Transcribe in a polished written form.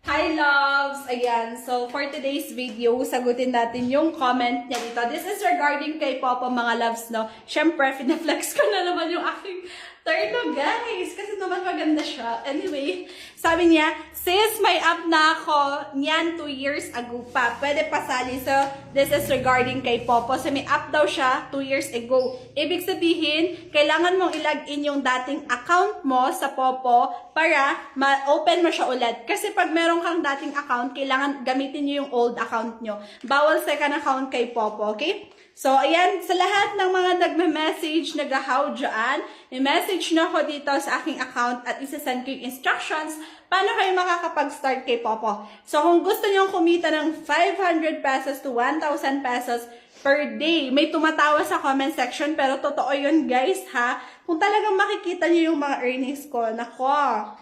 Hi loves! Ayan, so for today's video, sagutin natin yung comment niya dito. This is regarding kay Popo mga loves, no? Siyempre, pinaflex ko na naman yung aking turtle, guys. Kasi naman maganda siya. Anyway, sabi niya, sis, may up na ako niyan 2 years ago pa. Pwede pasali. So, this is regarding kay Popo. So, may up daw siya 2 years ago. Ibig sabihin, kailangan mong ilagin yung dating account mo sa Popo para ma-open mo siya ulit. Kasi pag meron kang dating account, kailangan gamitin nyo yung old account nyo. Bawal second account kay Popo, okay? So, ayan, sa lahat ng mga nagme-message, nag-how dyan, i-message na ako dito sa aking account at isa-send ko yung instructions paano kayo makakapag-start kay Popo. So, kung gusto nyo kumita ng 500 pesos to 1,000 pesos per day, may tumatawa sa comment section, pero totoo yun guys ha. Kung talagang makikita nyo yung mga earnings ko, nako,